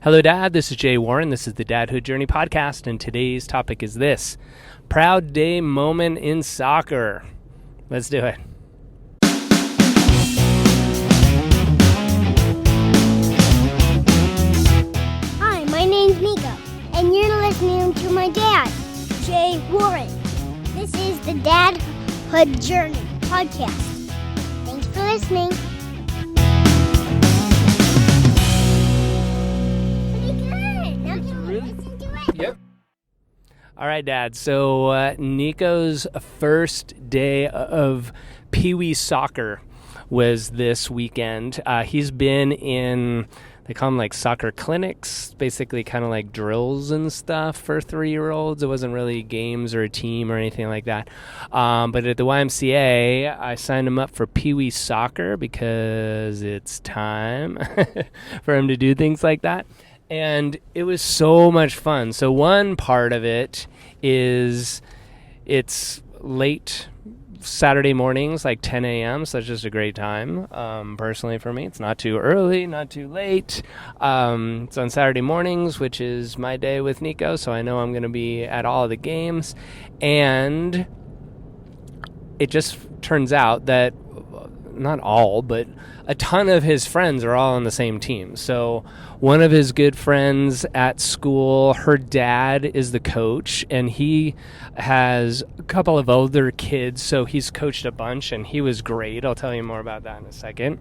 Hello, Dad. This is Jay Warren. This is the Dadhood Journey podcast, and today's topic is this: proud day moment in soccer. Let's do it. Hi, my name's Niko, and you're listening to my dad, Jay Warren. This is the Dadhood Journey podcast. Thanks for listening. Pretty good. Now can we listen to it? Yep. All right, Dad. So Niko's first day of Pee Wee soccer was this weekend. He's been in, they call them like soccer clinics, basically kind of like drills and stuff for 3-year-olds. It wasn't really games or a team or anything like that. But at the YMCA, I signed him up for Pee Wee soccer because it's time for him to do things like that. And it was so much fun. So one part of it is it's late Saturday mornings, like 10 a.m., so it's just a great time, personally for me. It's not too early, not too late. It's on Saturday mornings, which is my day with Niko, so I know I'm going to be at all of the games. And it just turns out that not all, but a ton of his friends are all on the same team. So one of his good friends at school, her dad is the coach, and he has a couple of older kids, so he's coached a bunch, and he was great. I'll tell you more about that in a second.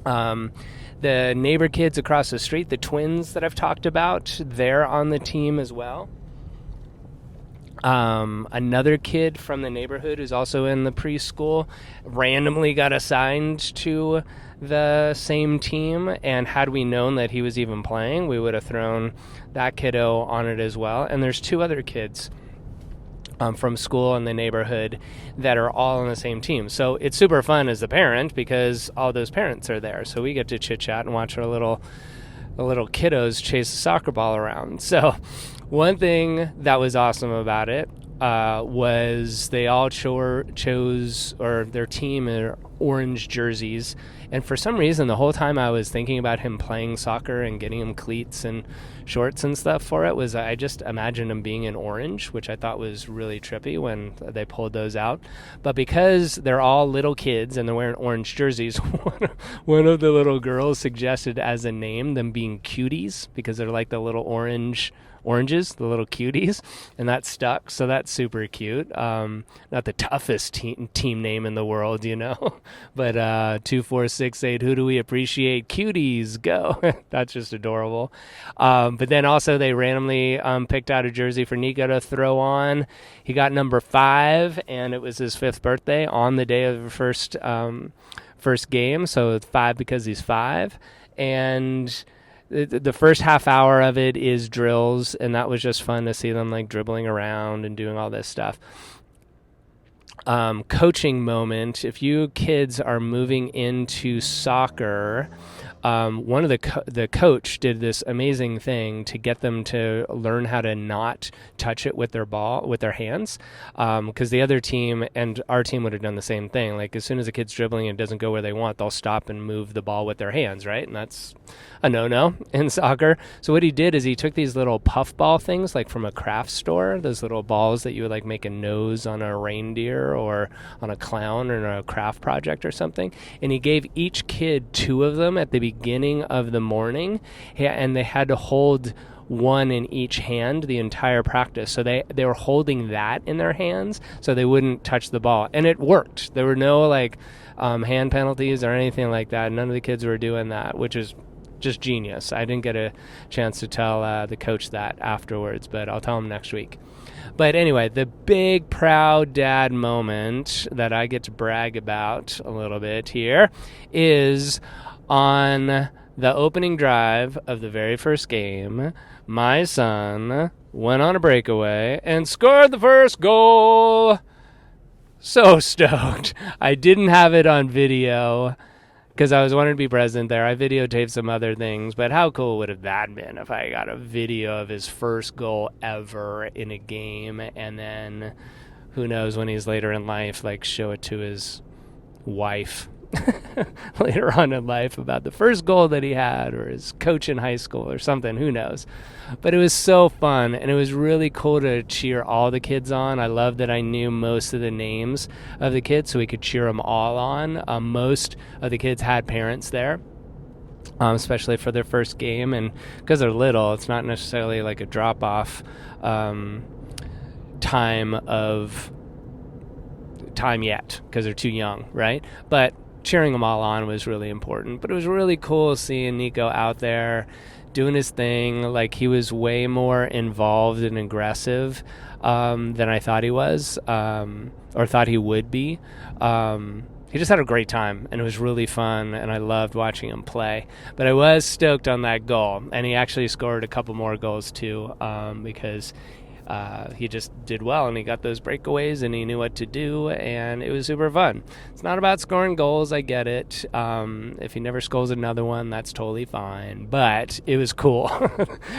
The neighbor kids across the street, the twins that I've talked about, they're on the team as well. Another kid from the neighborhood who's also in the preschool randomly got assigned to the same team, and had we known that he was even playing, we would have thrown that kiddo on it as well. And there's 2 other kids from school in the neighborhood that are all on the same team. So it's super fun as a parent because all those parents are there. So we get to chit-chat and watch our little kiddos chase a soccer ball around. So one thing that was awesome about it was they all chose, or their team, orange jerseys. And for some reason, the whole time I was thinking about him playing soccer and getting him cleats and shorts and stuff for it, was I just imagined him being in orange, which I thought was really trippy when they pulled those out. But because they're all little kids and they're wearing orange jerseys, one of the little girls suggested as a name them being cuties, because they're like the little oranges, the little cuties, and that stuck, so that's super cute. Not the toughest team name in the world, but 2468, who do we appreciate? Cuties, go. That's just adorable. But then also they randomly picked out a jersey for Niko to throw on. He got number 5, and it was his 5th birthday on the day of the first game, so 5 because he's 5. And the first half hour of it is drills, and that was just fun to see them like dribbling around and doing all this stuff. Coaching moment: if you kids are moving into soccer, one of the coach did this amazing thing to get them to learn how to not touch it with their hands, because the other team and our team would have done the same thing. Like, as soon as a kid's dribbling and it doesn't go where they want, they'll stop and move the ball with their hands, right? And that's a no-no in soccer. So what he did is he took these little puff ball things, like from a craft store, those little balls that you would like make a nose on a reindeer or on a clown or a craft project or something, and he gave each kid 2 of them at the beginning of the morning, and they had to hold one in each hand the entire practice. So they were holding that in their hands so they wouldn't touch the ball, and it worked. There were no hand penalties or anything like that. None of the kids were doing that, which is just genius. I didn't get a chance to tell the coach that afterwards, but I'll tell him next week. But anyway, the big proud dad moment that I get to brag about a little bit here is on the opening drive of the very first game. My son went on a breakaway and scored the first goal. So stoked. I didn't have it on video because I was wanting to be present there. I videotaped some other things, but how cool would have that been if I got a video of his first goal ever in a game, and then who knows when he's later in life, like, show it to his wife later on in life about the first goal that he had or his coach in high school or something, who knows. But it was so fun, and it was really cool to cheer all the kids on. I love that I knew most of the names of the kids so we could cheer them all on. Most of the kids had parents there. Especially for their first game, and because they're little, it's not necessarily like a drop-off time yet because they're too young, right? But cheering them all on was really important. But it was really cool seeing Niko out there doing his thing. Like, he was way more involved and aggressive than I thought he was, or thought he would be. He just had a great time, and it was really fun, and I loved watching him play. But I was stoked on that goal, and he actually scored a couple more goals too, because he just did well, and he got those breakaways, and he knew what to do, and it was super fun. It's not about scoring goals, I get it. If he never scores another one, that's totally fine. But it was cool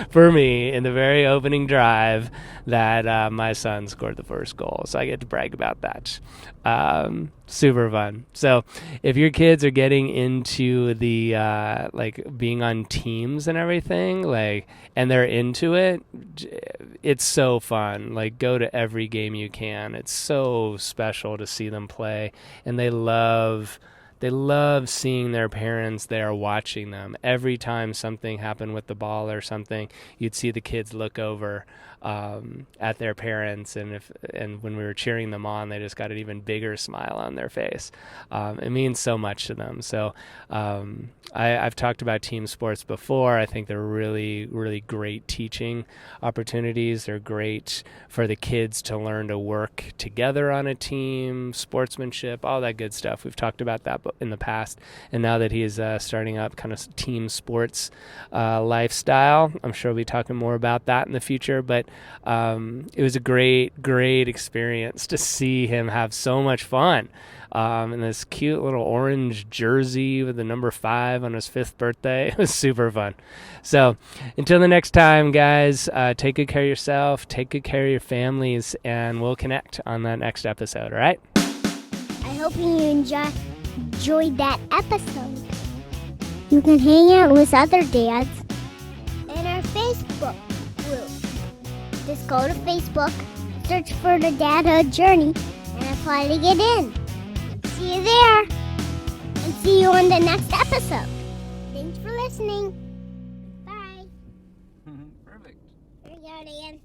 for me in the very opening drive that my son scored the first goal, so I get to brag about that. Super fun. So if your kids are getting into the like being on teams and everything, like, and they're into it, it's so fun. Like, go to every game you can. It's so special to see them play, and they love seeing their parents there watching them. Every time something happened with the ball or something, you'd see the kids look over at their parents, and when we were cheering them on, they just got an even bigger smile on their face. It means so much to them. So I've talked about team sports before. I think they're really, really great teaching opportunities. They're great for the kids to learn to work together on a team, sportsmanship, all that good stuff. We've talked about that in the past, and now that he's starting up kind of team sports lifestyle, I'm sure we'll be talking more about that in the future. But it was a great experience to see him have so much fun in this cute little orange jersey with the number 5 on his 5th birthday. It was super fun. So until the next time, guys, take good care of yourself, take good care of your families, and we'll connect on that next episode, all right? I hope you enjoyed that episode. You can hang out with other dads in our Facebook group. Just go to Facebook, search for the Dadhood Journey, and apply to get in. See you there, and see you on the next episode. Thanks for listening. Bye. Perfect. Here we go, Dan.